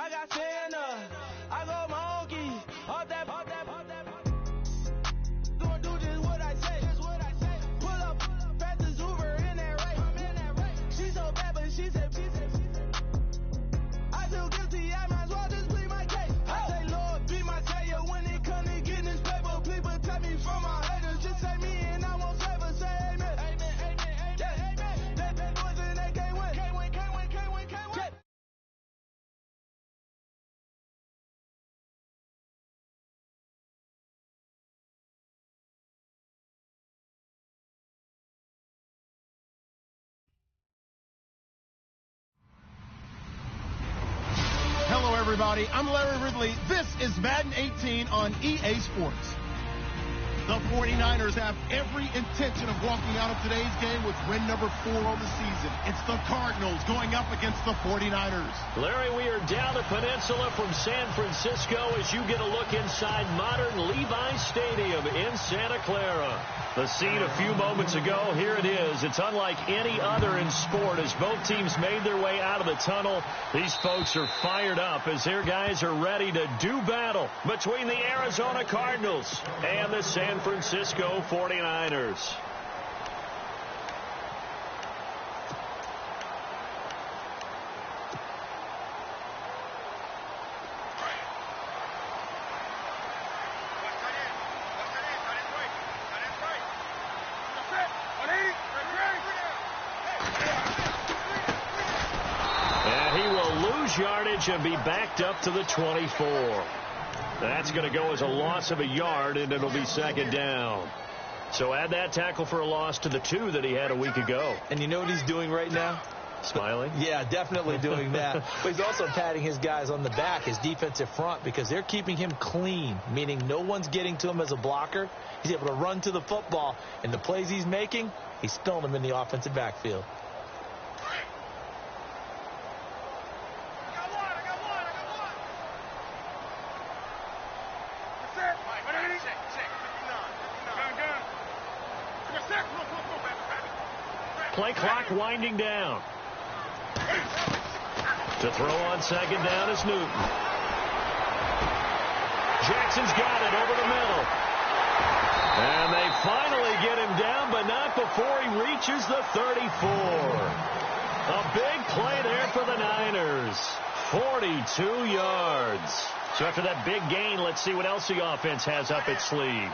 I got Santa. I go monkey. All that. Gonna do just what I say. Pull up, fastest Uber in that race. She so bad, but she said, I feel guilty, I might as well just plead my case. I say, Lord, be my savior when it comes to getting this paper. Please protect me from my haters. Just say me and I won't save. Say amen. They boys and they can't win. Hello, everybody. I'm Larry Ridley. This is Madden 18 on EA Sports. The 49ers have every intention of walking out of today's game with win number 4 on the season. It's the Cardinals going up against the 49ers. Larry, we are down the peninsula from San Francisco as you get a look inside modern Levi Stadium in Santa Clara. The scene a few moments ago, here it is. It's unlike any other in sport as both teams made their way out of the tunnel. These folks are fired up as their guys are ready to do battle between the Arizona Cardinals and the San Francisco 49ers. Yardage and be backed up to the 24. That's going to go as a loss of a yard, and it'll be second down. So add that tackle for a loss to the 2 that he had a week ago. And you know what he's doing right now? Smiling? Yeah, definitely doing that. But he's also patting his guys on the back, his defensive front, because they're keeping him clean, meaning no one's getting to him as a blocker. He's able to run to the football, and the plays he's making, he's spilling them in the offensive backfield. Play clock winding down. To throw on second down is Newton. Jackson's got it over the middle. And they finally get him down, but not before he reaches the 34. A big play there for the Niners. 42 yards. So after that big gain, let's see what else the offense has up its sleeve.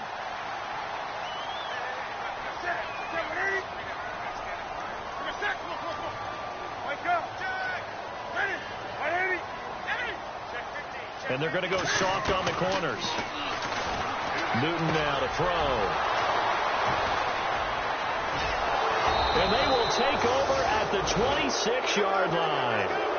And they're going to go soft on the corners. Newton now to throw. And they will take over at the 26-yard line.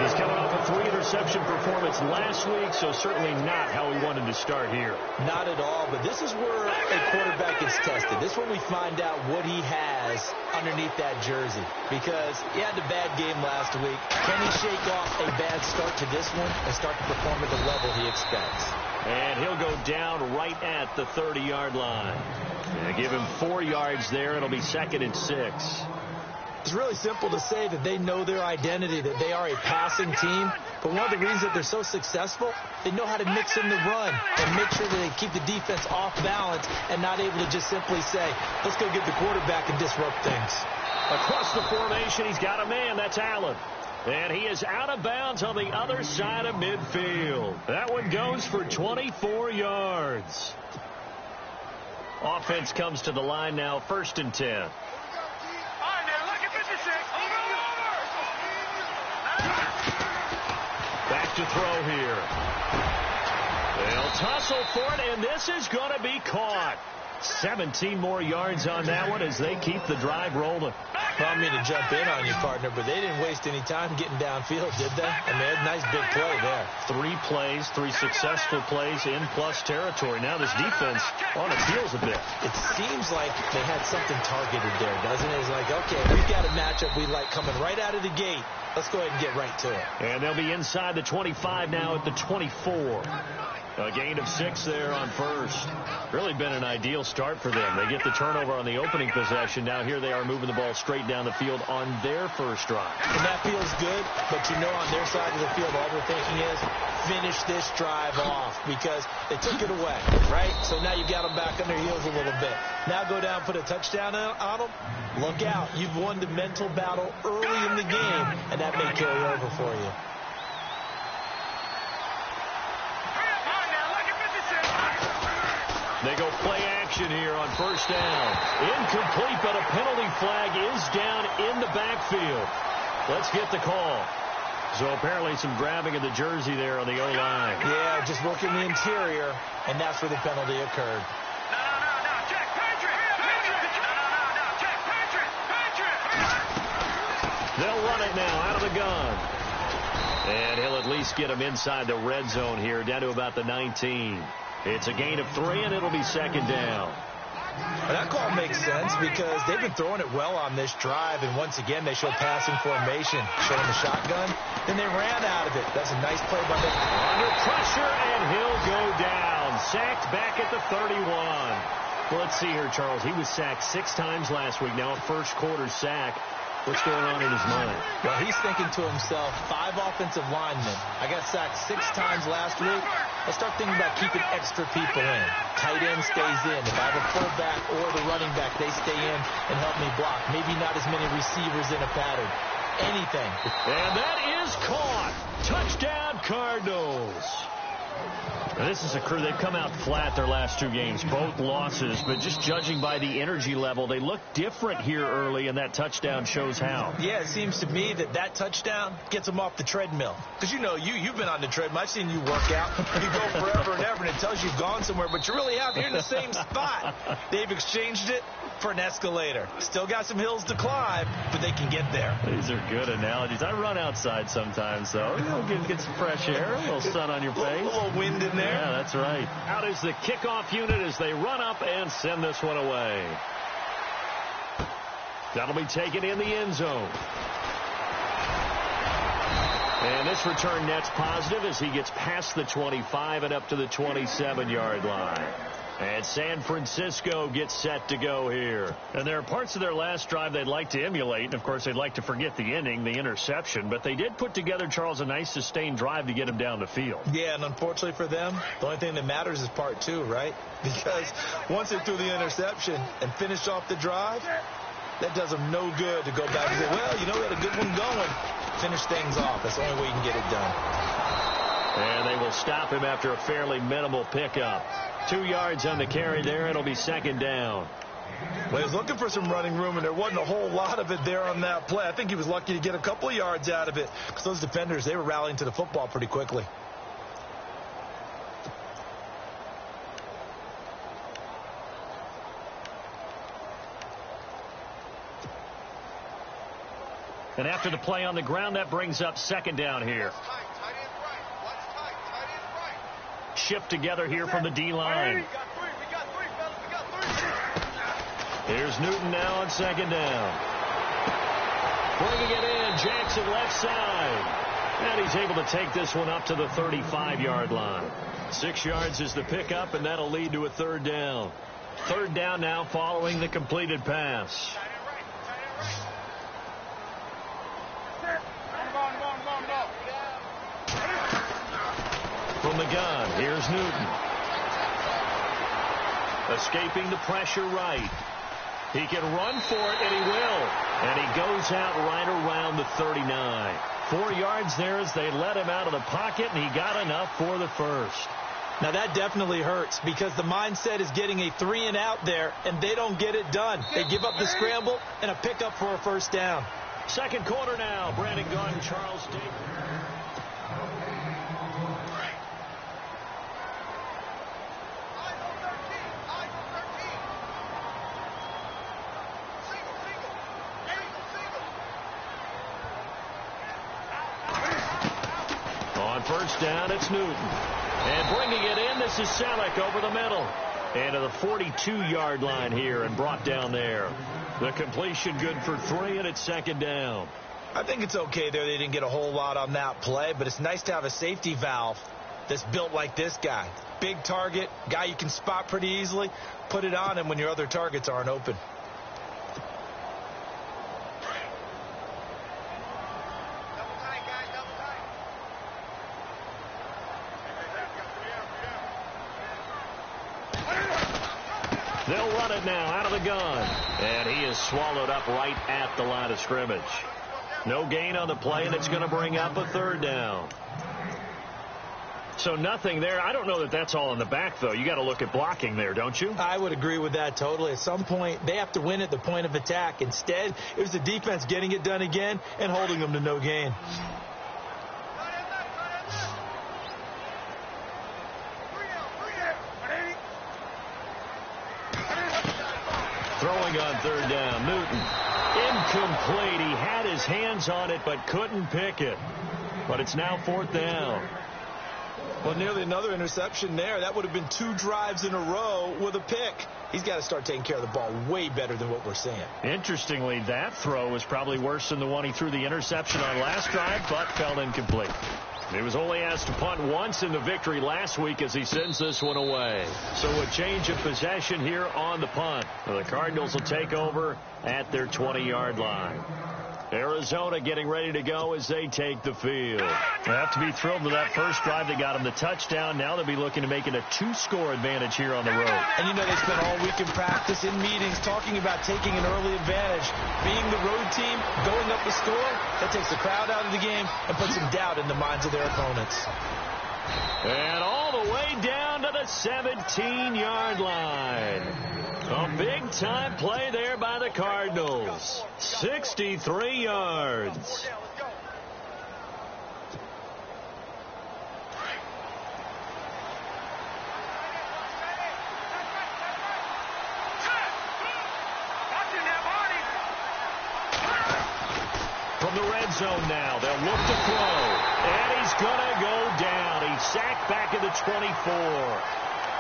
He's coming off a 3-interception performance last week, so certainly not how he wanted to start here. Not at all, but this is where a quarterback gets tested. This is where we find out what he has underneath that jersey, because he had a bad game last week. Can he shake off a bad start to this one and start to perform at the level he expects? And he'll go down right at the 30-yard line. And give him 4 yards there. It'll be 2nd and 6. It's really simple to say that they know their identity, that they are a passing team. But one of the reasons that they're so successful, they know how to mix in the run and make sure that they keep the defense off balance and not able to just simply say, let's go get the quarterback and disrupt things. Across the formation, he's got a man. That's Allen. And he is out of bounds on the other side of midfield. That one goes for 24 yards. Offense comes to the line now, 1st and 10. Back to throw here. They'll tussle for it, and this is going to be caught. 17 more yards on that one as they keep the drive rolling. I don't mean to jump in on you, partner, but they didn't waste any time getting downfield, did they? I mean, a nice big play there. 3 plays, 3 successful plays in plus territory. Now this defense on its heels a bit. It seems like they had something targeted there, doesn't it? It's like, okay, we've got a matchup we like coming right out of the gate. Let's go ahead and get right to it. And they'll be inside the 25 now at the 24. A gain of 6 there on first. Really been an ideal start for them. They get the turnover on the opening possession. Now here they are moving the ball straight down the field on their first drive. And that feels good, but you know on their side of the field, all they're thinking is finish this drive off because they took it away, right? So now you got them back on their heels a little bit. Now go down, put a touchdown on them. Look out. You've won the mental battle early in the game, and that may carry over for you. They go play action here on first down. Incomplete, but a penalty flag is down in the backfield. Let's get the call. So apparently some grabbing of the jersey there on the O-line. Yeah, just working the interior, and that's where the penalty occurred. They'll run it now out of the gun. And he'll at least get him inside the red zone here, down to about the 19. It's a gain of 3, and it'll be second down. And that call makes sense because they've been throwing it well on this drive, and once again, they show passing formation, showing the shotgun. Then they ran out of it. That's a nice play by them. Under pressure, and he'll go down. Sacked back at the 31. Well, let's see here, Charles. He was sacked 6 times last week. Now a first quarter sack. What's going on in his mind? Well, he's thinking to himself, 5 offensive linemen. I got sacked 6 times last week. Let's start thinking about keeping extra people in. Tight end stays in. If I have a fullback or the running back, they stay in and help me block. Maybe not as many receivers in a pattern. Anything. And that is caught. Touchdown, Cardinals. Now, this is a crew. They've come out flat their last 2 games, both losses, but just judging by the energy level, they look different here early, and that touchdown shows how. Yeah, it seems to me that touchdown gets them off the treadmill. Because, you know, you've been on the treadmill. I've seen you work out. You go forever and ever, and it tells you you've gone somewhere, but you really have. You're in the same spot. They've exchanged it for an escalator. Still got some hills to climb, but they can get there. These are good analogies. I run outside sometimes, though. Get some fresh air, a little sun on your face. A little wind in there. Yeah, that's right. Out is the kickoff unit as they run up and send this one away. That'll be taken in the end zone. And this return net's positive as he gets past the 25 and up to the 27-yard line. And San Francisco gets set to go here. And there are parts of their last drive they'd like to emulate. And, of course, they'd like to forget the ending, the interception. But they did put together, Charles, a nice sustained drive to get him down the field. Yeah, and unfortunately for them, the only thing that matters is part 2, right? Because once they threw the interception and finished off the drive, that does them no good to go back and say, well, you know, we had a good one going. Finish things off. That's the only way you can get it done. And they will stop him after a fairly minimal pickup. 2 yards on the carry there. It'll be second down. Well, he was looking for some running room, and there wasn't a whole lot of it there on that play. I think he was lucky to get a couple of yards out of it because those defenders, they were rallying to the football pretty quickly. And after the play on the ground, that brings up second down here. Shift together here from the D-line. Here's Newton now on second down. Bringing it in, Jackson left side. And he's able to take this one up to the 35-yard line. 6 yards is the pickup, and that'll lead to a third down. Third down now following the completed pass. From the gun, here's Newton. Escaping the pressure right. He can run for it, and he will. And he goes out right around the 39. 4 yards there as they let him out of the pocket, and he got enough for the first. Now, that definitely hurts because the mindset is getting a 3-and-out there, and they don't get it done. They give up the scramble and a pickup for a first down. Second quarter now. Brandon Garden, Charles Dick. On first down, it's Newton. And bringing it in, this is Selleck over the middle. And to the 42-yard line here and brought down there. The completion good for 3, and it's second down. I think it's okay there. They didn't get a whole lot on that play, but it's nice to have a safety valve that's built like this guy. Big target, guy you can spot pretty easily. Put it on him when your other targets aren't open. They'll run it now out of the gun. And he is swallowed up right at the line of scrimmage. No gain on the play, and it's going to bring up a third down. So nothing there. I don't know that that's all in the back, though. You got to look at blocking there, don't you? I would agree with that totally. At some point, they have to win at the point of attack. Instead, it was the defense getting it done again and holding them to no gain. Throwing on third down, Newton. Incomplete. He had his hands on it but couldn't pick it. But it's now fourth down. Well, nearly another interception there. That would have been 2 drives in a row with a pick. He's got to start taking care of the ball way better than what we're seeing. Interestingly, that throw was probably worse than the one he threw the interception on last drive, but fell incomplete. He was only asked to punt once in the victory last week as he sends this one away. So a change of possession here on the punt. The Cardinals will take over at their 20-yard line. Arizona getting ready to go as they take the field. They have to be thrilled with that first drive that got them the touchdown. Now they'll be looking to make it a 2-score advantage here on the road. And you know they spent all week in practice, in meetings, talking about taking an early advantage. Being the road team, going up the score, that takes the crowd out of the game and puts some doubt in the minds of their opponents. And all the way down to the 17-yard line. A big-time play there by the Cardinals. 63 yards. From the red zone now, they'll look to throw. And he's going to go down. He's sacked back at the 24.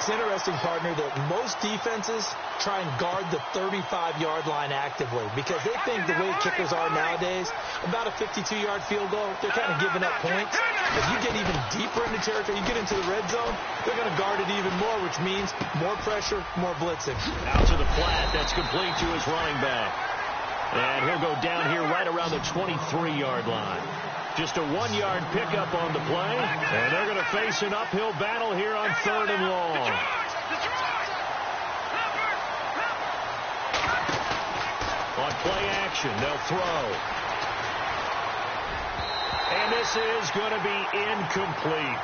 It's interesting, partner, that most defenses try and guard the 35-yard line actively because they think the way kickers are nowadays, about a 52-yard field goal, they're kind of giving up points. If you get even deeper into territory, you get into the red zone, they're going to guard it even more, which means more pressure, more blitzing. Out to the flat. That's complete to his running back. And he'll go down here right around the 23-yard line. Just a 1-yard pickup on the play. And they're going to face an uphill battle here on 3rd and long. On play action, they'll throw. And this is going to be incomplete.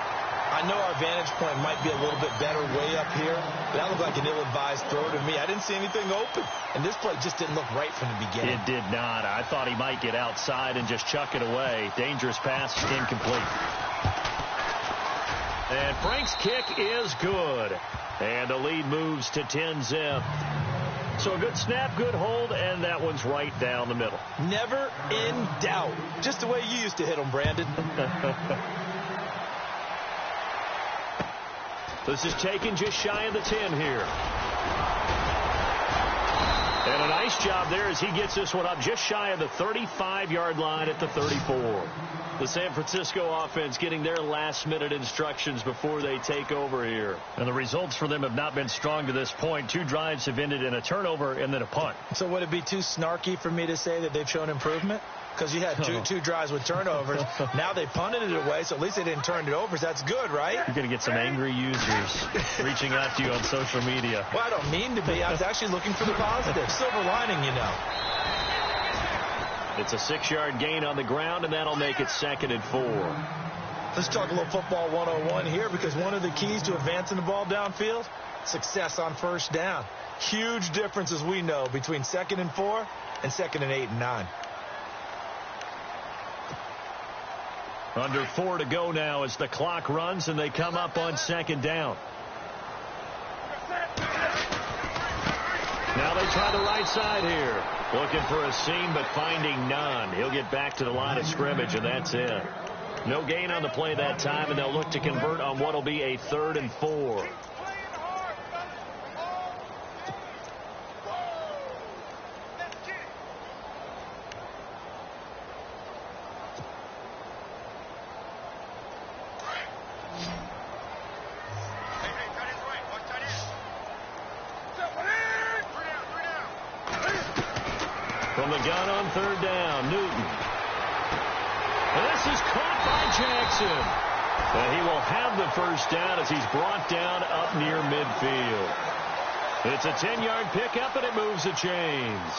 I know our vantage point might be a little bit better way up here, but that looked like an ill-advised throw to me. I didn't see anything open, and this play just didn't look right from the beginning. It did not. I thought he might get outside and just chuck it away. Dangerous pass, incomplete. And Frank's kick is good. And the lead moves to 10-zip. So a good snap, good hold, and that one's right down the middle. Never in doubt. Just the way you used to hit them, Brandon. This is taken just shy of the 10 here. And a nice job there as he gets this one up just shy of the 35-yard line at the 34. The San Francisco offense getting their last-minute instructions before they take over here. And the results for them have not been strong to this point. 2 drives have ended in a turnover and then a punt. So would it be too snarky for me to say that they've shown improvement? Because you had two drives with turnovers. Now they punted it away, so at least they didn't turn it over. So that's good, right? You're going to get some angry users reaching out to you on social media. Well, I don't mean to be. I was actually looking for the positive. Silver lining, you know. It's a 6-yard gain on the ground, and that'll make it 2nd and 4. Let's talk a little football 101 here, because one of the keys to advancing the ball downfield, success on first down. Huge difference, as we know, between 2nd and 4 and 2nd and 8 and 9. Under 4 to go now as the clock runs and they come up on 2nd down. Now they try the right side here. Looking for a seam but finding none. He'll get back to the line of scrimmage and that's it. No gain on the play that time, and they'll look to convert on what will be a 3rd and 4. From the gun on third down, Newton. And this is caught by Jackson. And he will have the first down as he's brought down up near midfield. It's a 10-yard pickup, and it moves the chains.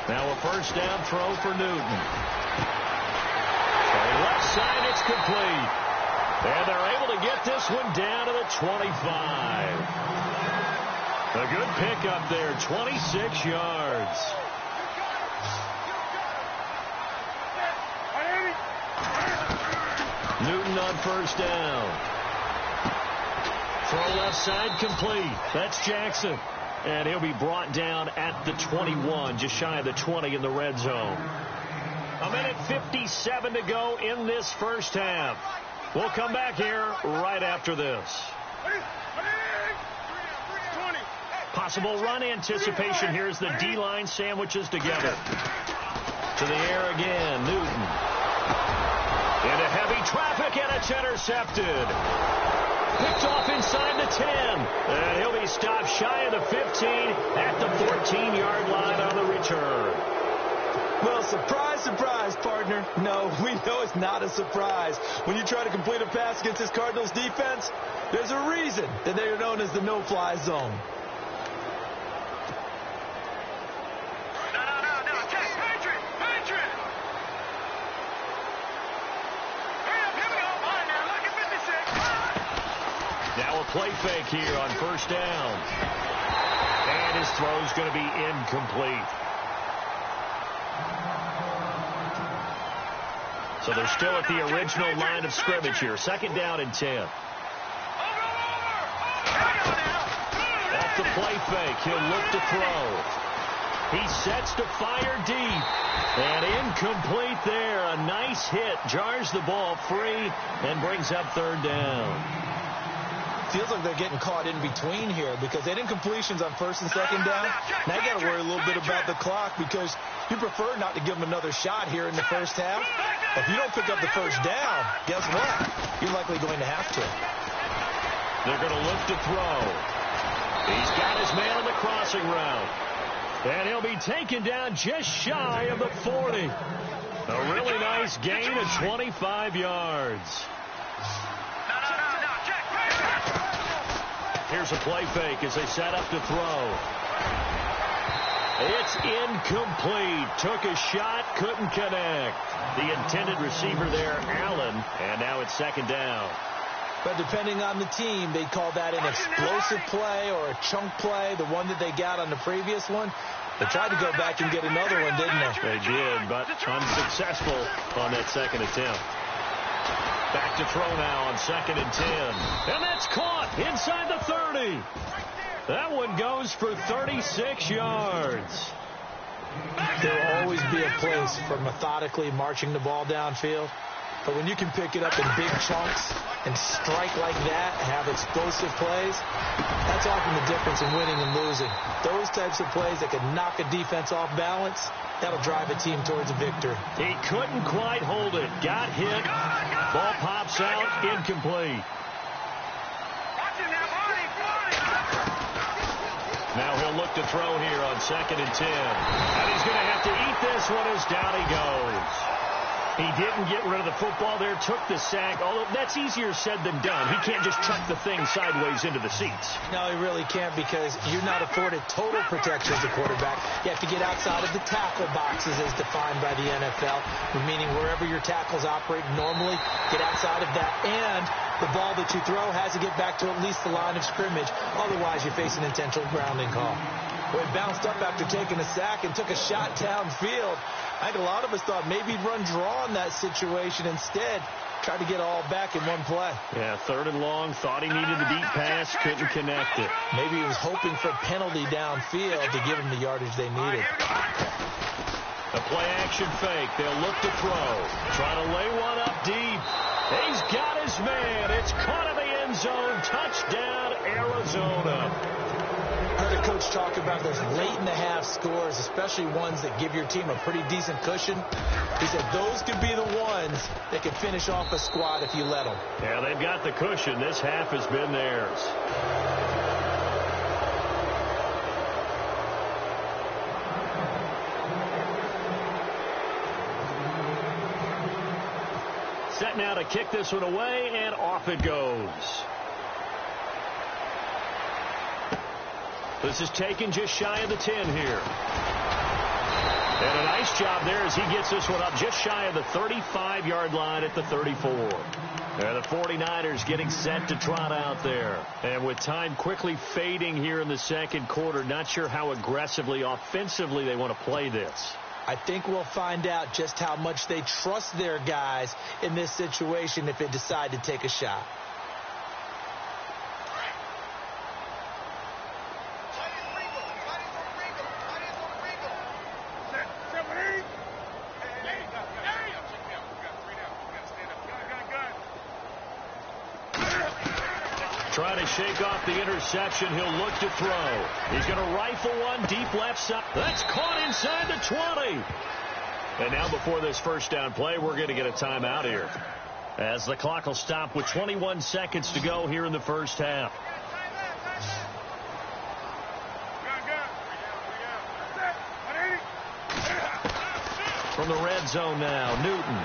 Now a first down throw for Newton. Left side, it's complete. And they're able to get this one down to the 25. A good pickup there, 26 yards. Newton on first down. Throw left side, complete. That's Jackson. And he'll be brought down at the 21, just shy of the 20 in the red zone. A minute 57 to go in this first half. We'll come back here right after this. Possible run anticipation. Here's the D-line sandwiches together. To the air again, Newton. Into heavy traffic, and it's intercepted. Picked off inside the 10. And he'll be stopped shy of the 15 at the 14-yard line on the return. Well, surprise, surprise, partner. No, we know it's not a surprise. When you try to complete a pass against this Cardinals defense, there's a reason that they are known as the no-fly zone. Now a play fake here on first down. And his throw's going to be incomplete. So they're still at the original line of scrimmage here. Second down and 10. Off the play fake, he'll look to throw. He sets to fire deep. And incomplete there. A nice hit. Jars the ball free and brings up third down. Feels like they're getting caught in between here because they had incompletions on first and second down. Now you got to worry a little bit about the clock because you prefer not to give them another shot here in the first half. If you don't pick up the first down, guess what? You're likely going to have to. They're going to look to throw. He's got his man on the crossing route. And he'll be taken down just shy of the 40. A really nice gain of 25 yards. Here's a play fake as they set up to throw. It's incomplete. Took a shot, couldn't connect. The intended receiver there, Allen, and now it's second down. But depending on the team, they call that an explosive play or a chunk play, the one that they got on the previous one. They tried to go back and get another one, didn't they? They did, but unsuccessful on that second attempt. Back to throw now on second and 10. And that's caught inside the 30. That one goes for 36 yards. There will always be a place for methodically marching the ball downfield. But when you can pick it up in big chunks and strike like that, have explosive plays, that's often the difference in winning and losing. Those types of plays that can knock a defense off balance, that'll drive a team towards a victory. He couldn't quite hold it. Got hit. Ball pops out. Incomplete. Now he'll look to throw here on second and 10. And he's going to have to eat this one as down he goes. He didn't get rid of the football there, took the sack, although that's easier said than done. He can't just chuck the thing sideways into the seats. No, he really can't because you're not afforded total protection as a quarterback. You have to get outside of the tackle boxes as defined by the NFL, meaning wherever your tackles operate normally, get outside of that. And the ball that you throw has to get back to at least the line of scrimmage. Otherwise, you face an intentional grounding call. Well, he bounced up after taking a sack and took a shot downfield. I think a lot of us thought maybe he'd run draw in that situation. Instead, tried to get all back in one play. Yeah, third and long. Thought he needed the deep pass. Couldn't connect it. Maybe he was hoping for a penalty downfield to give him the yardage they needed. A play-action fake. They'll look to throw. Trying to lay one up deep. He's got his man. It's caught in the end zone. Touchdown, Arizona. Heard a Coach talk about those late-in-the-half scores, especially ones that give your team a pretty decent cushion. He said those could be the ones that can finish off a squad if you let them. Yeah, they've got the cushion. This half has been theirs. Set now to kick this one away, and off it goes. This is taken just shy of the 10 here. And a nice job there as he gets this one up just shy of the 35-yard line at the 34. And the 49ers getting set to trot out there. And with time quickly fading here in the second quarter, not sure how aggressively, offensively they want to play this. I think we'll find out just how much they trust their guys in this situation if they decide to take a shot. Trying to shake off the interception. He'll look to throw. He's going to rifle one deep left side. That's caught inside the 20. And now before this first down play, we're going to get a timeout here, as the clock will stop with 21 seconds to go here in the first half. From the red zone now, Newton.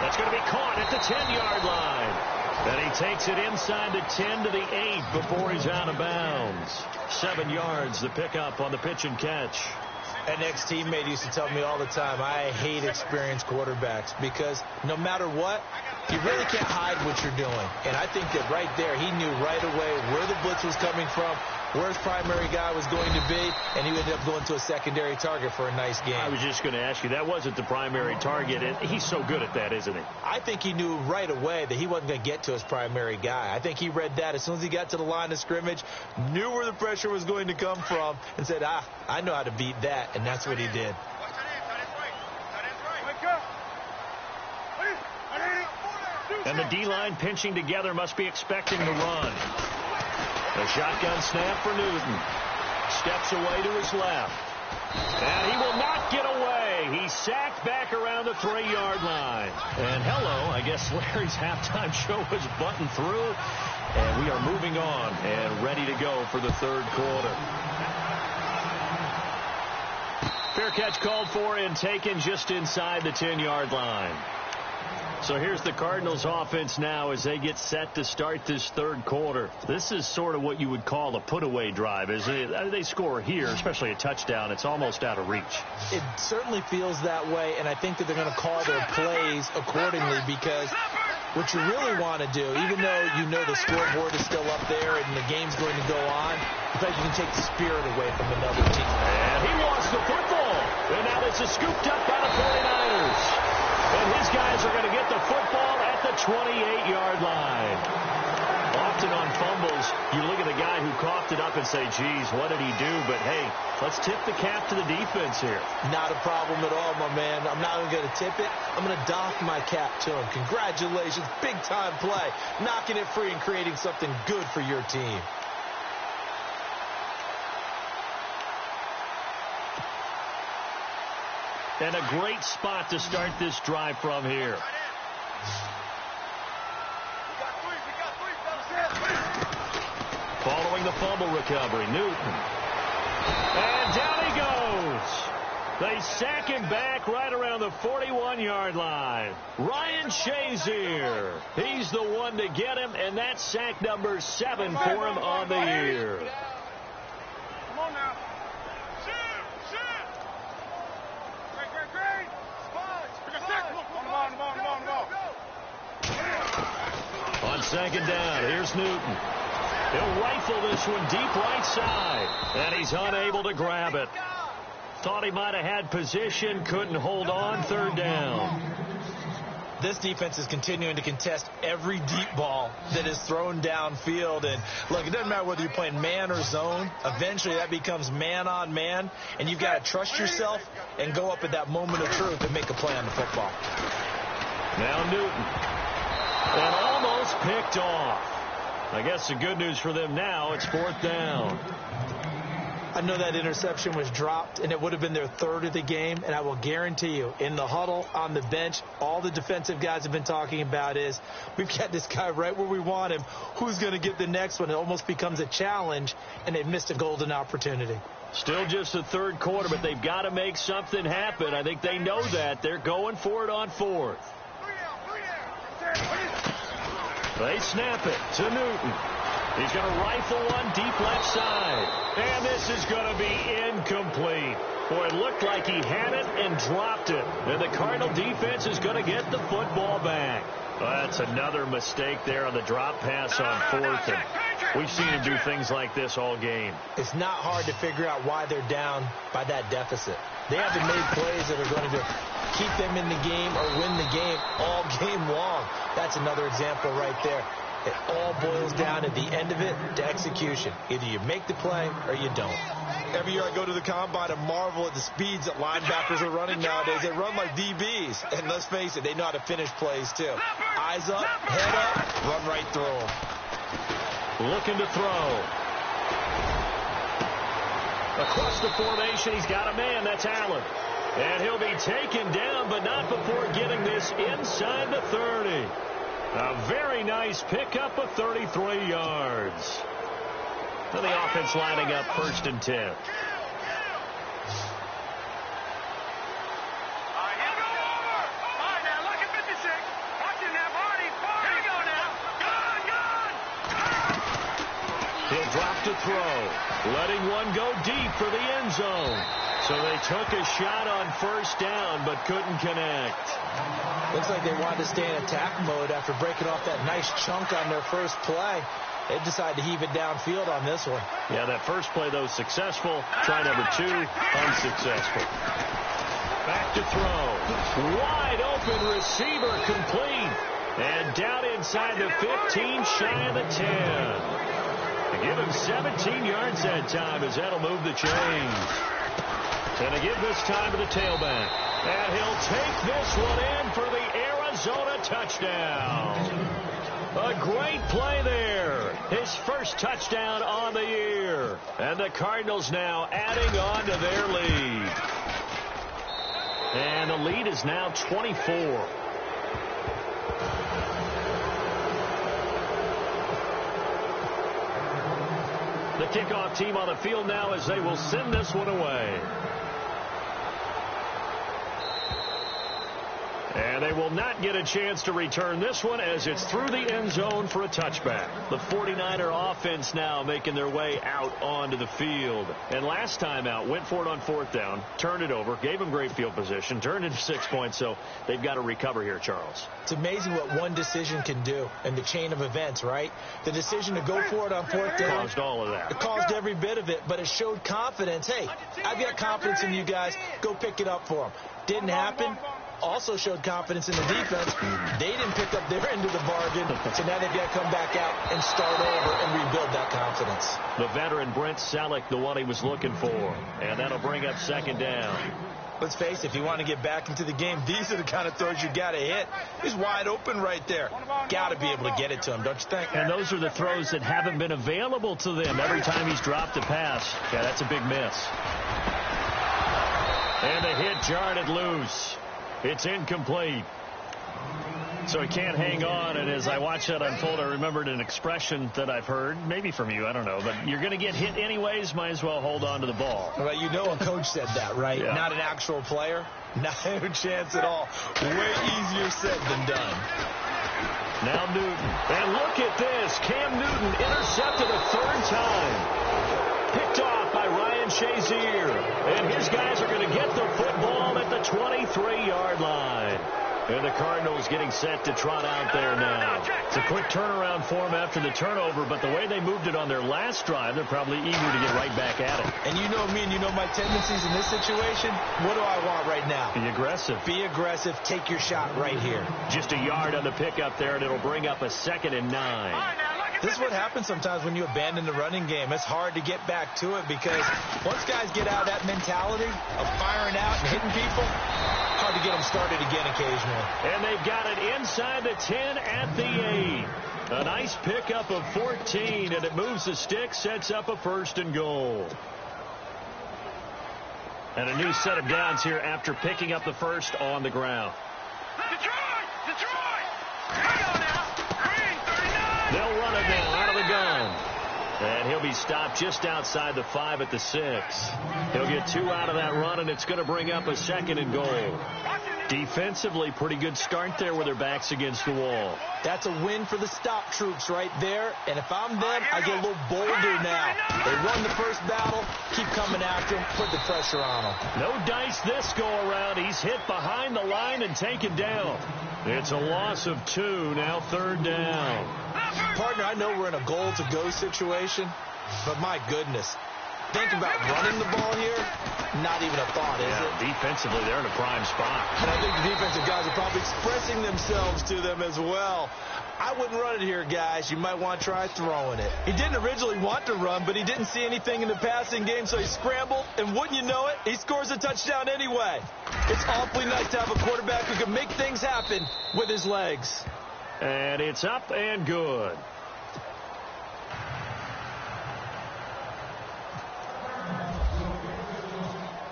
That's going to be caught at the 10-yard line. And he takes it inside the 10 to the 8 before he's out of bounds. 7 yards, the pickup on the pitch and catch. An ex-teammate used to tell me all the time, I hate experienced quarterbacks because no matter what, you really can't hide what you're doing. And I think that right there, he knew right away where the blitz was coming from, where his primary guy was going to be, and he ended up going to a secondary target for a nice game. I was just going to ask you, that wasn't the primary target, and he's so good at that, isn't he? I think he knew right away that he wasn't going to get to his primary guy. I think he read that as soon as he got to the line of scrimmage, knew where the pressure was going to come from, and said, I know how to beat that, and that's what he did. And the D-line pinching together, must be expecting the run. A shotgun snap for Newton. Steps away to his left. And he will not get away. He's sacked back around the 3-yard line. And hello, I guess Larry's halftime show was buttoned through. And we are moving on and ready to go for the third quarter. Fair catch called for and taken just inside the 10-yard line. So here's the Cardinals offense now as they get set to start this third quarter. This is sort of what you would call a put-away drive. As they score here, especially a touchdown, it's almost out of reach. It certainly feels that way, and I think that they're going to call their plays accordingly because what you really want to do, even though you know the scoreboard is still up there and the game's going to go on, I think you can take the spirit away from another team. And he lost the football. And now this is scooped up by the 49ers. And his guys are going to get the football at the 28-yard line. Often on fumbles, you look at the guy who coughed it up and say, geez, what did he do? But, hey, let's tip the cap to the defense here. Not a problem at all, my man. I'm not even going to tip it. I'm going to doff my cap to him. Congratulations. Big-time play. Knocking it free and creating something good for your team. And a great spot to start this drive from here. Following the fumble recovery, Newton. And down he goes. They sack him back right around the 41-yard line. Ryan Shazier. He's the one to get him, and that's sack number 7 for him on the year. Come on now. On second down, here's Newton. He'll rifle this one deep right side, and he's unable to grab it. Thought he might have had position, couldn't hold on, third down. This defense is continuing to contest every deep ball that is thrown downfield. And, look, it doesn't matter whether you're playing man or zone. Eventually, that becomes man on man, and you've got to trust yourself and go up at that moment of truth and make a play on the football. Now Newton. And almost picked off. I guess the good news for them now, it's 4th down. I know that interception was dropped, and it would have been their 3rd of the game, and I will guarantee you, in the huddle, on the bench, all the defensive guys have been talking about is, we've got this guy right where we want him. Who's going to get the next one? It almost becomes a challenge, and they've missed a golden opportunity. Still just the 3rd quarter, but they've got to make something happen. I think they know that. They're going for it on 4th. They snap it to Newton. He's going to rifle one deep left side. And this is going to be incomplete. Boy, it looked like he had it and dropped it. And the Cardinal defense is going to get the football back. Well, that's another mistake there on the drop pass on 4th. And we've seen him do things like this all game. It's not hard to figure out why they're down by that deficit. They haven't made plays that are going to keep them in the game or win the game all game long. That's another example right there. It all boils down at the end of it to execution. Either you make the play or you don't. Every year I go to the combine and marvel at the speeds that linebackers are running nowadays. They run like DBs. And let's face it, they know how to finish plays too. Eyes up, head up, run right through them. Looking to throw. Across the formation, he's got a man. That's Allen. And he'll be taken down, but not before getting this inside the 30. A very nice pickup of 33 yards. And the offense lining up 1st and 10. He'll drop to throw, letting one go deep for the end zone. So they took a shot on 1st down, but couldn't connect. Looks like they wanted to stay in attack mode after breaking off that nice chunk on their first play. They decided to heave it downfield on this one. Yeah, that first play, though, successful. Try number 2, unsuccessful. Back to throw. Wide open receiver complete. And down inside the 15, shy of the 10. They give him 17 yards that time as that'll move the chains. And they give this time to the tailback. And he'll take this one in for the Arizona touchdown. A great play there. His first touchdown on the year. And the Cardinals now adding on to their lead. And the lead is now 24. The kickoff team on the field now as they will send this one away. And they will not get a chance to return this one as it's through the end zone for a touchback. The 49er offense now making their way out onto the field. And last time out, went for it on 4th down, turned it over, gave them great field position, turned into 6 points, so they've got to recover here, Charles. It's amazing what one decision can do in the chain of events, right? The decision to go for it on 4th down. Caused all of that. It caused every bit of it, but it showed confidence. Hey, I've got confidence in you guys. Go pick it up for them. Didn't happen. Also showed confidence in the defense. They didn't pick up their end of the bargain, so now they've got to come back out and start over and rebuild that confidence. The veteran Brent Selleck, the one he was looking for, and that'll bring up 2nd down. Let's face it, if you want to get back into the game, these are the kind of throws you got to hit. He's wide open right there. Got to be able to get it to him, don't you think? And those are the throws that haven't been available to them every time he's dropped a pass. Yeah, that's a big miss. And the hit jarred it loose. It's incomplete. So he can't hang on, and as I watched that unfold, I remembered an expression that I've heard, maybe from you, I don't know, but you're going to get hit anyways, might as well hold on to the ball. Well, you know a coach said that, right? Yeah. Not an actual player. Not a chance at all. Way easier said than done. Now Newton. And look at this. Cam Newton intercepted a 3rd time. Picked off by Ryan Shazier. And his guys are going to get the football at the 23-yard line. And the Cardinals getting set to trot out there now. It's a quick turnaround for them after the turnover, but the way they moved it on their last drive, they're probably eager to get right back at it. And you know me and you know my tendencies in this situation. What do I want right now? Be aggressive. Be aggressive. Take your shot right here. Just a yard on the pickup there, and it'll bring up a 2nd and 9. This is what happens sometimes when you abandon the running game. It's hard to get back to it because once guys get out of that mentality of firing out and hitting people, hard to get them started again occasionally. And they've got it inside the 10 at the 8. A nice pickup of 14, and it moves the stick, sets up a 1st and goal. And a new set of downs here after picking up the 1st on the ground. Detroit! Here we go now. Green, 39. They'll run it now out of the gun. And he'll be stopped just outside the 5 at the 6. He'll get 2 out of that run, and it's going to bring up a 2nd and goal. Defensively, pretty good start there with their backs against the wall. That's a win for the stop troops right there. And if I'm them, I get a little bolder now. They won the first battle. Keep coming after him. Put the pressure on him. No dice this go around. He's hit behind the line and taken down. It's a loss of 2. Now 3rd down. Partner, I know we're in a goal-to-go situation, but my goodness. Think about running the ball here. Not even a thought, is it? Defensively, they're in a prime spot. And I think the defensive guys are probably expressing themselves to them as well. I wouldn't run it here, guys. You might want to try throwing it. He didn't originally want to run, but he didn't see anything in the passing game, so he scrambled. And wouldn't you know it, he scores a touchdown anyway. It's awfully nice to have a quarterback who can make things happen with his legs. And it's up and good.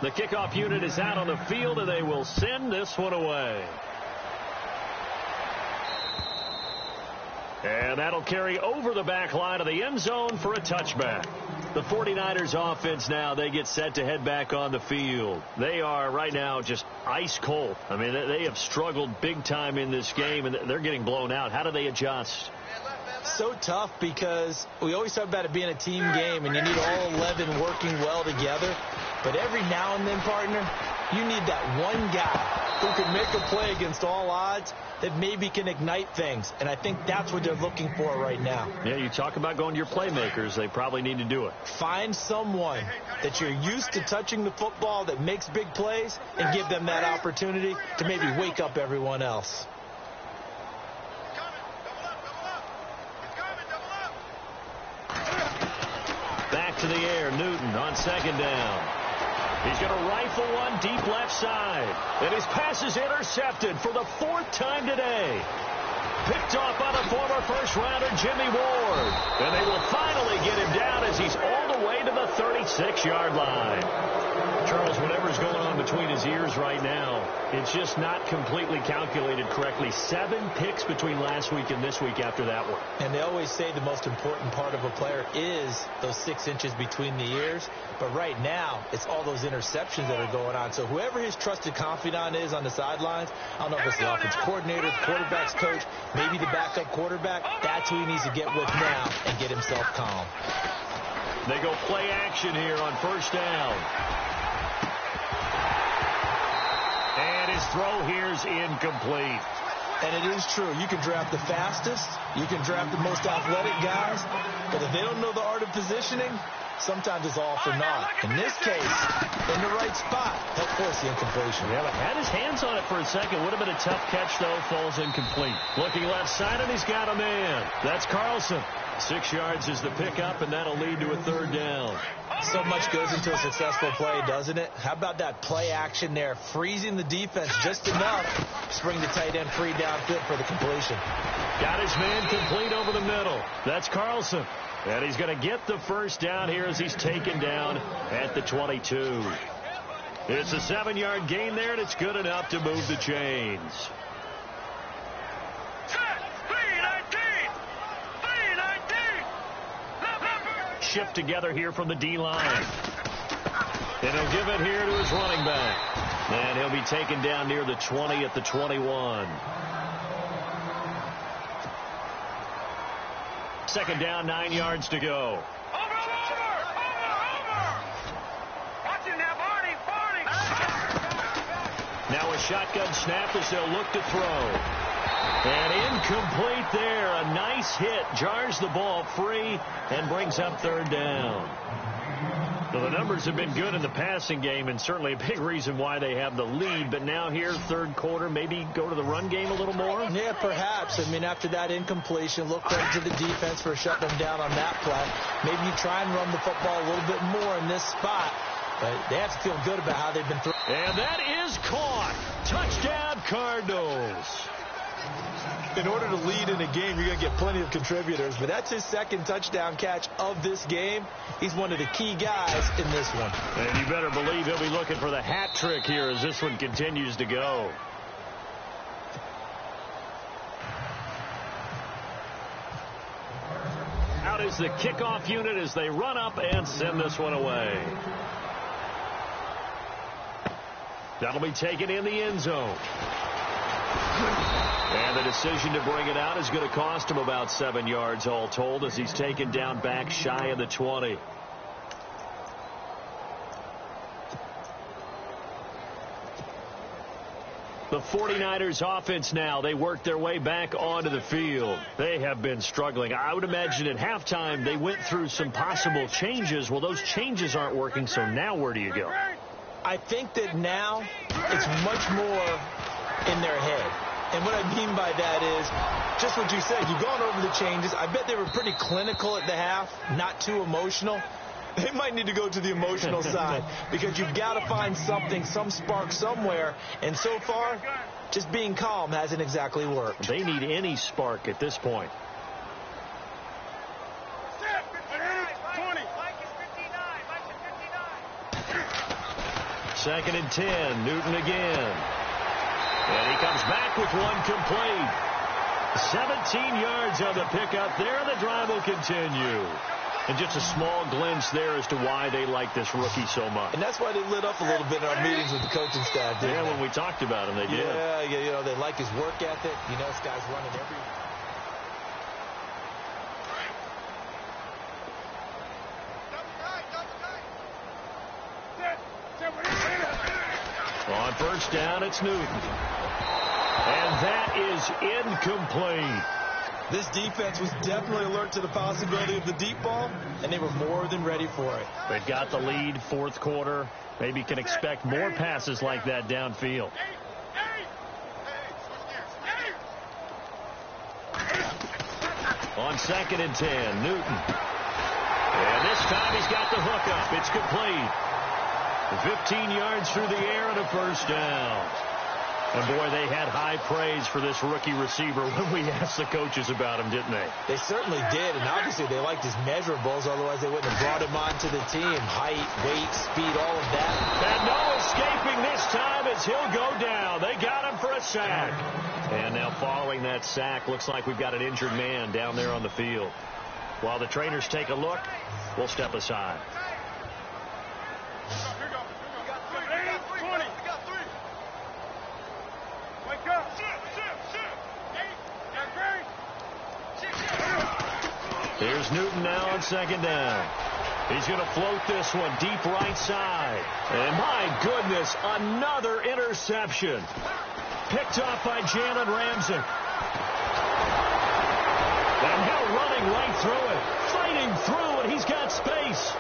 The kickoff unit is out on the field, and they will send this one away. And that'll carry over the back line of the end zone for a touchback. The 49ers offense now, they get set to head back on the field. They are right now just ice cold. I mean, they have struggled big time in this game, and they're getting blown out. How do they adjust? So tough because we always talk about it being a team game, and you need all 11 working well together. But every now and then, partner, you need that one guy who can make a play against all odds that maybe can ignite things. And I think that's what they're looking for right now. Yeah, you talk about going to your playmakers. They probably need to do it. Find someone that you're used to touching the football that makes big plays and give them that opportunity to maybe wake up everyone else. Back to the air, Newton on 2nd down. He's going to rifle one deep left side. And his pass is intercepted for the 4th time today. Picked off by the former first-rounder Jimmy Ward. And they will finally get him down as he's all the way to the 36-yard line. Charles, whatever's going on between his ears right now, it's just not completely calculated correctly. 7 picks between last week and this week after that one. And they always say the most important part of a player is those 6 inches between the ears. But right now, it's all those interceptions that are going on. So whoever his trusted confidant is on the sidelines, I don't know if it's the offense coordinator, the quarterback's coach, maybe the backup quarterback, that's who he needs to get with now and get himself calm. They go play action here on 1st down. And his throw here's incomplete. And it is true. You can draft the fastest. You can draft the most athletic guys. But if they don't know the art of positioning, sometimes it's all for naught. In this case, in the right spot, help force the incompletion. Yeah, but had his hands on it for a second. Would have been a tough catch, though. Falls incomplete. Looking left side, and he's got a man. That's Carlson. 6 yards is the pickup, and that'll lead to a 3rd down. So much goes into a successful play, doesn't it? How about that play action there, freezing the defense just enough to bring the tight end free downfield for the completion. Got his man complete over the middle. That's Carlson. And he's going to get the 1st down here as he's taken down at the 22. It's a 7-yard gain there, and it's good enough to move the chains. Shift together here from the D-line. And he'll give it here to his running back. And he'll be taken down near the 20 at the 21. 2nd down, 9 yards to go. Over. Watch it now, Barney. Now a shotgun snap as they'll look to throw. And incomplete there. A nice hit. Jars the ball free and brings up 3rd down. So the numbers have been good in the passing game, and certainly a big reason why they have the lead. But now here, 3rd quarter, maybe go to the run game a little more? Yeah, perhaps. I mean, after that incompletion, look right to the defense for shutting them down on that play. Maybe you try and run the football a little bit more in this spot. But they have to feel good about how they've been throwing. And that is caught. Touchdown, Cardinals. In order to lead in a game, you're going to get plenty of contributors, but that's his second touchdown catch of this game. He's one of the key guys in this one. And you better believe he'll be looking for the hat trick here as this one continues to go. Out is the kickoff unit as they run up and send this one away. That'll be taken in the end zone. And the decision to bring it out is going to cost him about 7 yards all told as he's taken down back shy of the 20. The 49ers offense now, they work their way back onto the field. They have been struggling. I would imagine at halftime they went through some possible changes. Well, those changes aren't working, so now where do you go? I think that now it's much more in their head. And what I mean by that is just what you said. You've gone over the changes. I bet they were pretty clinical at the half, not too emotional. They might need to go to the emotional side because you've got to find something, some spark somewhere. And so far, just being calm hasn't exactly worked. They need any spark at this point. Second and 10, Newton again. And he comes back with one complete. 17 yards on the pickup there. The drive will continue. And just a small glimpse there as to why they like this rookie so much. And that's why they lit up a little bit in our meetings with the coaching staff. Yeah, when we talked about him, they did. Yeah, you know, they like his work ethic. You know, this guy's running every... On first down, it's Newton. And that is incomplete. This defense was definitely alert to the possibility of the deep ball, and they were more than ready for it. They've got the lead, fourth quarter. Maybe can expect more passes like that downfield. On second and 10, Newton. And this time he's got the hook up. It's complete. 15 yards through the air and a first down. And, boy, they had high praise for this rookie receiver when we asked the coaches about him, didn't they? They certainly did, and obviously they liked his measurables. Otherwise, they wouldn't have brought him onto the team. Height, weight, speed, all of that. And no escaping this time as he'll go down. They got him for a sack. And now following that sack, looks like we've got an injured man down there on the field. While the trainers take a look, we'll step aside. Here's Newton now on second down. He's going to float this one deep right side. And my goodness, another interception. Picked off by Jalen Ramsey. And now running right through it. Fighting through, and he's got space.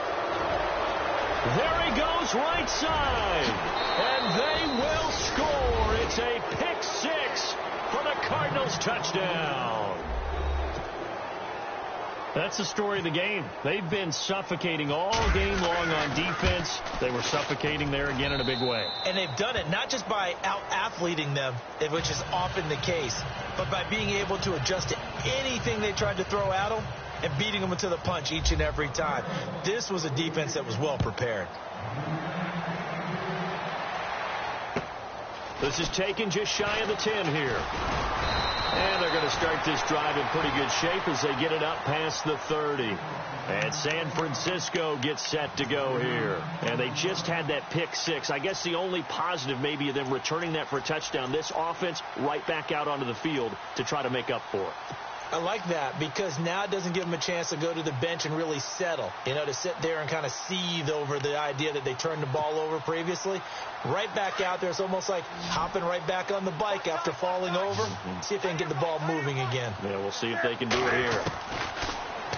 There he goes right side. And they will score. It's a pick six for the Cardinals touchdown. That's the story of the game. They've been suffocating all game long on defense. They were suffocating there again in a big way. And they've done it not just by out-athleting them, which is often the case, but by being able to adjust to anything they tried to throw at them and beating them to the punch each and every time. This was a defense that was well prepared. This is taken just shy of the 10 here. And they're going to start this drive in pretty good shape as they get it up past the 30. And San Francisco gets set to go here. And they just had that pick six. I guess the only positive maybe of them returning that for a touchdown. This offense right back out onto the field to try to make up for it. I like that because now it doesn't give them a chance to go to the bench and really settle, you know, to sit there and kind of seethe over the idea that they turned the ball over previously. Right back out there, it's almost like hopping right back on the bike after falling over. See if they can get the ball moving again. Yeah, we'll see if they can do it here.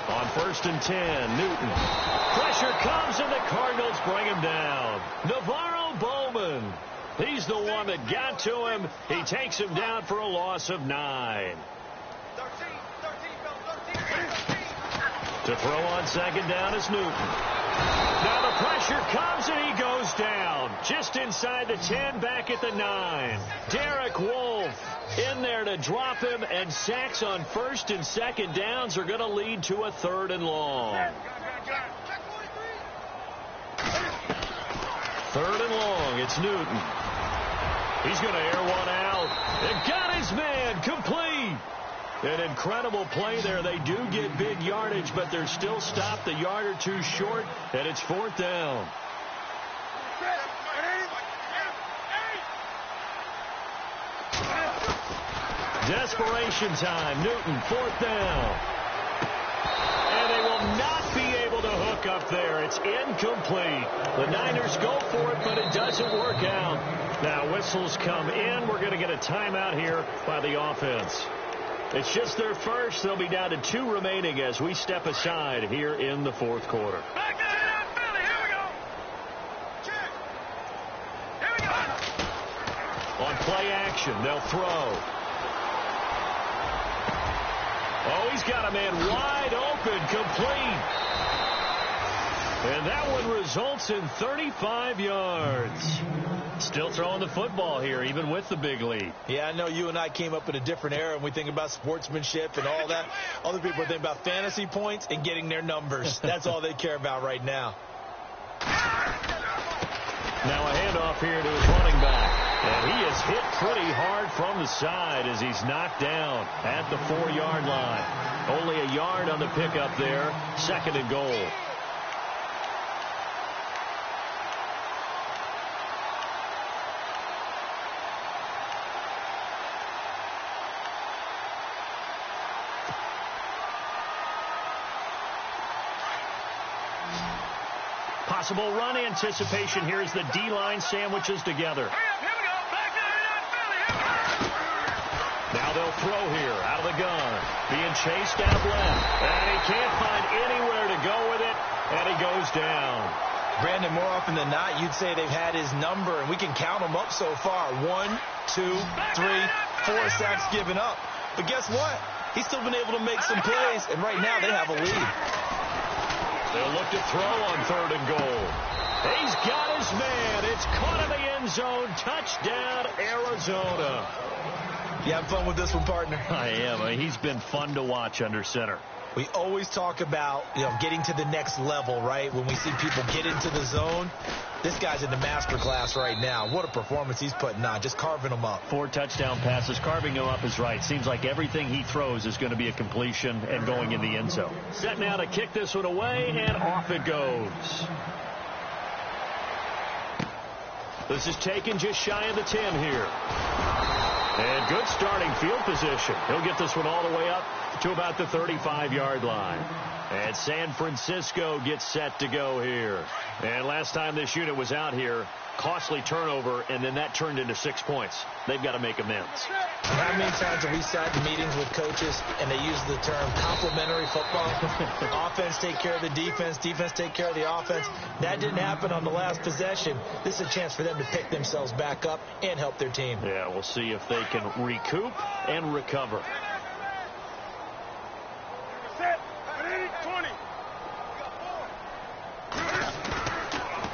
On first and 10, Newton. Pressure comes and the Cardinals bring him down. Navarro Bowman. He's the one that got to him. He takes him down for a loss of 9. To throw on second down is Newton. Now the pressure comes and he goes down. Just inside the 10, back at the 9. Derek Wolfe in there to drop him, and sacks on first and second downs are going to lead to a 3rd and long. 3rd and long. It's Newton. He's going to air one out. And got his man complete. An incredible play there. They do get big yardage, but they're still stopped a yard or two short, and it's 4th down. Desperation time. Newton, 4th down. And they will not be able to hook up there. It's incomplete. The Niners go for it, but it doesn't work out. Now whistles come in. We're going to get a timeout here by the offense. It's just their first. They'll be down to 2 remaining as we step aside here in the 4th quarter. On play action, they'll throw. Oh, he's got a man wide open, complete. And that one results in 35 yards. Still throwing the football here, even with the big lead. Yeah, I know you and I came up in a different era, and we think about sportsmanship and all that. Other people think about fantasy points and getting their numbers. That's all they care about right now. Now a handoff here to his running back. And he is hit pretty hard from the side as he's knocked down at the 4-yard line. Only a yard on the pickup there. 2nd and goal. Possible run anticipation here as the D-line sandwiches together. Now they'll throw here out of the gun. Being chased out left. And he can't find anywhere to go with it. And he goes down. Brandon, more often than not, you'd say they've had his number, and we can count them up so far. 1, 2, 3, 4 sacks given up. But guess what? He's still been able to make some plays, and right now they have a lead. They'll look to throw on 3rd and goal. He's got his man. It's caught in the end zone. Touchdown, Arizona. You having fun with this one, partner? I am. He's been fun to watch under center. We always talk about, getting to the next level, right? When we see people get into the zone, this guy's in the master class right now. What a performance he's putting on, just carving them up. 4 touchdown passes. Carving them up is right. Seems like everything he throws is going to be a completion and going in the end zone. Set now to kick this one away, and off it goes. This is taken just shy of the 10 here. And good starting field position. He'll get this one all the way up to about the 35-yard line. And San Francisco gets set to go here. And last time this unit was out here, costly turnover, and then that turned into 6 points. They've got to make amends. How many times have we sat in meetings with coaches and they use the term complementary football? Offense take care of the defense, defense take care of the offense. That didn't happen on the last possession. This is a chance for them to pick themselves back up and help their team. Yeah, we'll see if they can recoup and recover.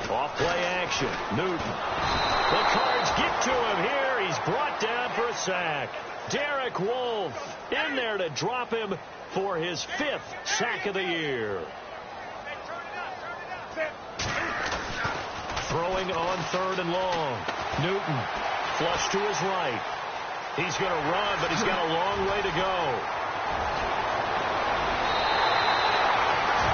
Off play action. Newton. The Cards get to him here. He's brought down for a sack. Derek Wolfe in there to drop him for his 5th sack of the year. Throwing on 3rd and long. Newton flush to his right. He's going to run, but he's got a long way to go.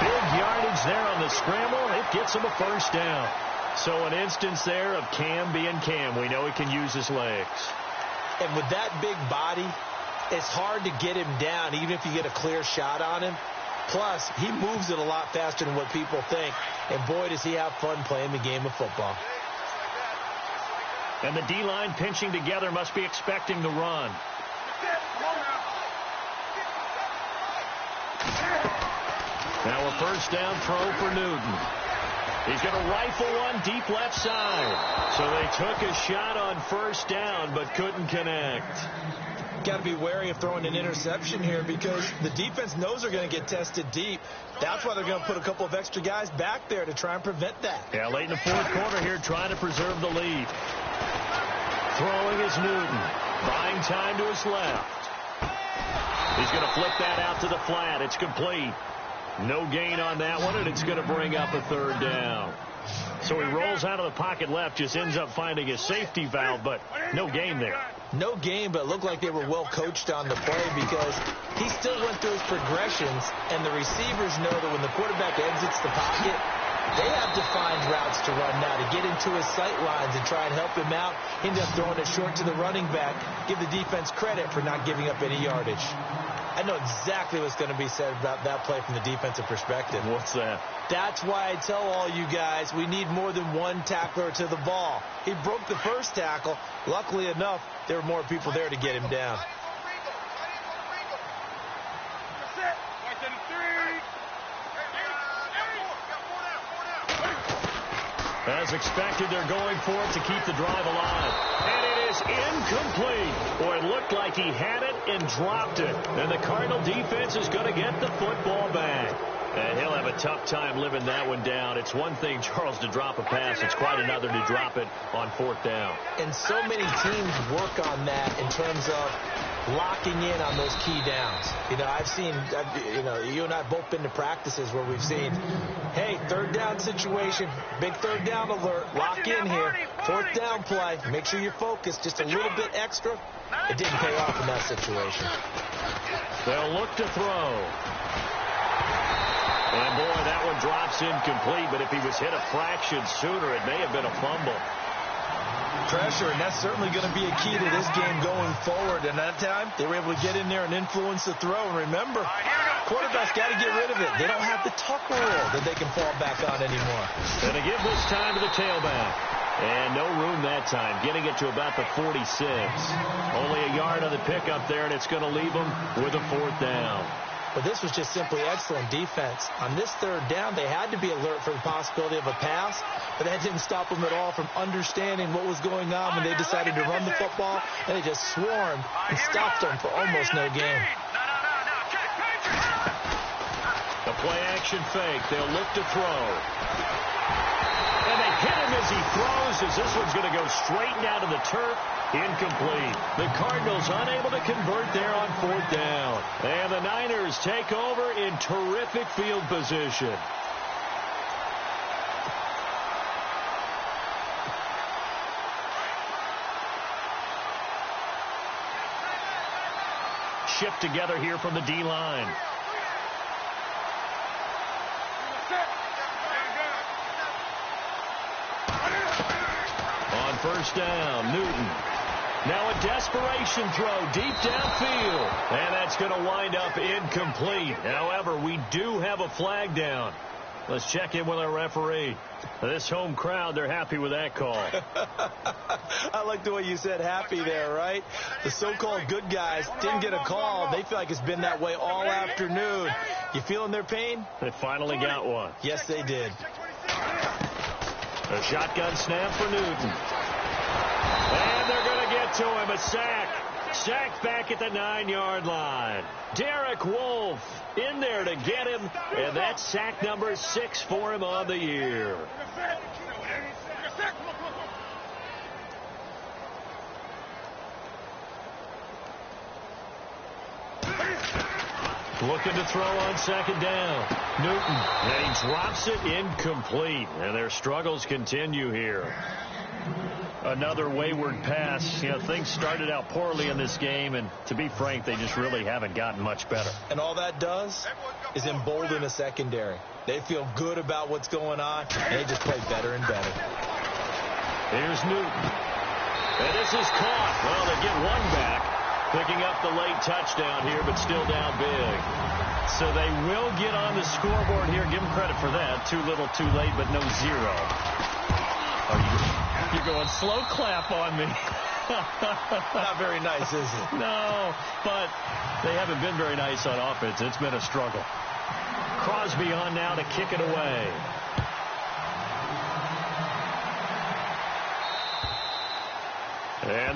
Big yardage there on the scramble. It gets him a 1st down. So an instance there of Cam being Cam. We know he can use his legs. And with that big body, it's hard to get him down, even if you get a clear shot on him. Plus, he moves it a lot faster than what people think. And boy, does he have fun playing the game of football. And the D-line pinching together must be expecting the run. Now a 1st down throw for Newton. He's going to rifle one deep left side. So they took a shot on first down, but couldn't connect. Got to be wary of throwing an interception here because the defense knows they're going to get tested deep. That's why they're going to put a couple of extra guys back there to try and prevent that. Yeah, late in the fourth quarter here, trying to preserve the lead. Throwing is Newton. Buying time to his left. He's going to flip that out to the flat. It's complete. No gain on that one, and it's going to bring up a third down. So he rolls out of the pocket left, just ends up finding a safety valve, but no gain there. No gain, but it looked like they were well coached on the play because he still went through his progressions, and the receivers know that when the quarterback exits the pocket, they have defined routes to run now to get into his sight lines and try and help him out. He ended up throwing it short to the running back. Give the defense credit for not giving up any yardage. I know exactly what's going to be said about that play from the defensive perspective. What's that? That's why I tell all you guys we need more than one tackler to the ball. He broke the first tackle. Luckily enough, there were more people there to get him down. As expected, they're going for it to keep the drive alive. And it is incomplete. Boy, it looked like he had it and dropped it. And the Cardinal defense is going to get the football back. And he'll have a tough time living that one down. It's one thing, Charles, to drop a pass. It's quite another to drop it on fourth down. And so many teams work on that in terms of locking in on those key downs. You know, you and I have both been to practices where we've seen, hey, third down situation, big third down alert, lock in here, fourth down play, make sure you're focused just a little bit extra. It didn't pay off in that situation. They'll look to throw. And, boy, that one drops incomplete, but if he was hit a fraction sooner, it may have been a fumble. Pressure, and that's certainly going to be a key to this game going forward. And that time, they were able to get in there and influence the throw. And remember, quarterbacks got to get rid of it. They don't have the tuck rule that they can fall back on anymore. Going to give this time to the tailback. And no room that time, getting it to about the 46. Only a yard on the pickup there, and it's going to leave them with a fourth down. But this was just simply excellent defense. On this third down, they had to be alert for the possibility of a pass, but that didn't stop them at all from understanding what was going on when they decided to run the football, and they just swarmed and stopped them for almost no gain. The play-action fake. They'll look to throw. And they hit him as he throws, as this one's going to go straight down to the turf. Incomplete. The Cardinals unable to convert there on fourth down. And the Niners take over in terrific field position. Shift together here from the D-line. On first down, Newton. Now a desperation throw deep downfield. And that's going to wind up incomplete. However, we do have a flag down. Let's check in with our referee. This home crowd, they're happy with that call. I like the way you said happy there, right? The so-called good guys didn't get a call. They feel like it's been that way all afternoon. You feeling their pain? They finally got one. Yes, they did. A shotgun snap for Newton. And they're going to get to him. A sack. Sacked back at the 9-yard line. Derek Wolfe in there to get him. And that's sack number 6 for him on the year. Looking to throw on second down. Newton. And he drops it incomplete. And their struggles continue here. Another wayward pass. You know, things started out poorly in this game, and to be frank, they just really haven't gotten much better. And all that does is embolden a secondary. They feel good about what's going on, and they just play better and better. Here's Newton. And this is caught. Well, they get one back, picking up the late touchdown here, but still down big. So they will get on the scoreboard here. Give them credit for that. Too little, too late, but no zero. You're going slow clap on me. Not very nice, is it? No, but they haven't been very nice on offense. It's been a struggle. Crosby on now to kick it away.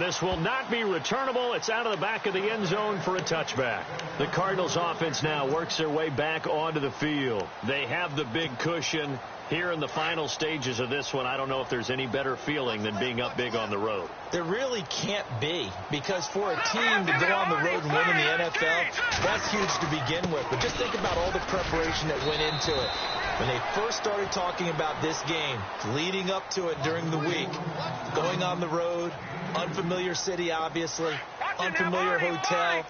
This will not be returnable. It's out of the back of the end zone for a touchback. The Cardinals offense now works their way back onto the field. They have the big cushion. Here in the final stages of this one, I don't know if there's any better feeling than being up big on the road. There really can't be, because for a team to go on the road and win in the NFL, that's huge to begin with. But just think about all the preparation that went into it. When they first started talking about this game, leading up to it during the week, going on the road, unfamiliar city, obviously, unfamiliar hotel.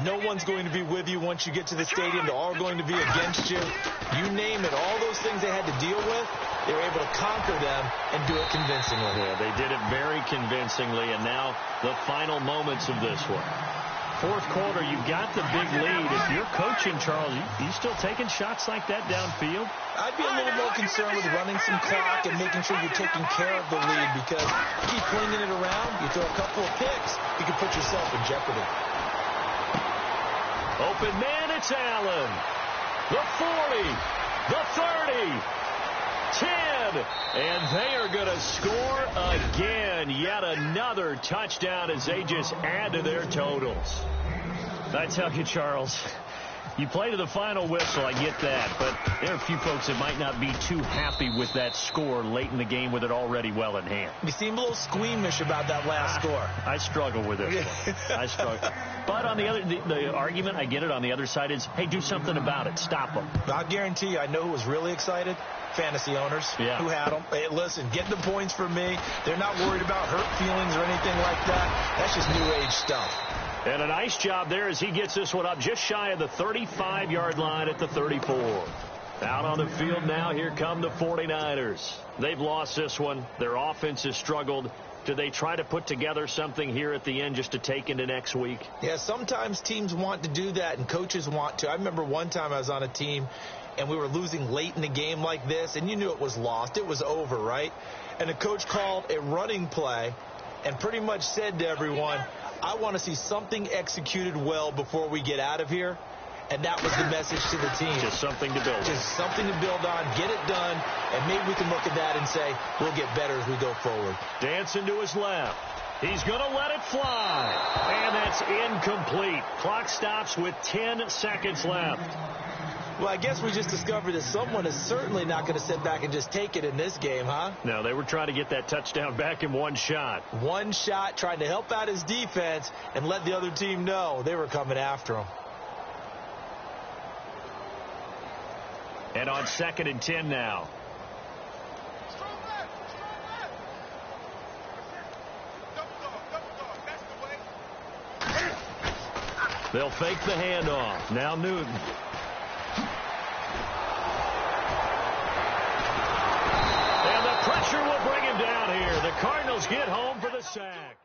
No one's going to be with you once you get to the stadium. They're all going to be against you. You name it. All those things they had to deal with, they were able to conquer them and do it convincingly. Yeah, they did it very convincingly, and now the final moments of this one. Fourth quarter, you got the big lead. If you're coaching, Charles, you still taking shots like that downfield? I'd be a little more concerned with running some clock and making sure you're taking care of the lead, because keep flinging it around, you throw a couple of picks, you can put yourself in jeopardy. Open man, it's Allen. The 40, the 30, 10, and they are going to score again. Yet another touchdown as they just add to their totals. I tell you, Charles, you play to the final whistle, I get that, but there are a few folks that might not be too happy with that score late in the game with it already well in hand. You seem a little squeamish about that last score. I struggle with this one. I struggle. But on the argument, I get it, on the other side is, hey, do something about it. Stop them. I'll guarantee you, I know who was really excited. Fantasy owners who had them. Hey, listen, get the points from me. They're not worried about hurt feelings or anything like that. That's just new age stuff. And a nice job there as he gets this one up just shy of the 35-yard line at the 34. Out on the field now, here come the 49ers. They've lost this one. Their offense has struggled. Do they try to put together something here at the end just to take into next week? Yeah, sometimes teams want to do that and coaches want to. I remember one time I was on a team and we were losing late in the game like this, and you knew it was lost. It was over, right? And the coach called a running play and pretty much said to everyone, I want to see something executed well before we get out of here. And that was the message to the team. Just something to build on. Just something to build on, get it done, and maybe we can look at that and say, we'll get better as we go forward. Dancing to his left. He's going to let it fly. And that's incomplete. Clock stops with 10 seconds left. Well, I guess we just discovered that someone is certainly not going to sit back and just take it in this game, huh? No, they were trying to get that touchdown back in one shot. One shot, trying to help out his defense and let the other team know they were coming after him. And on 2nd and 10 now. They'll fake the handoff. Now Newton. And the pressure will bring him down here. The Cardinals get home for the sack.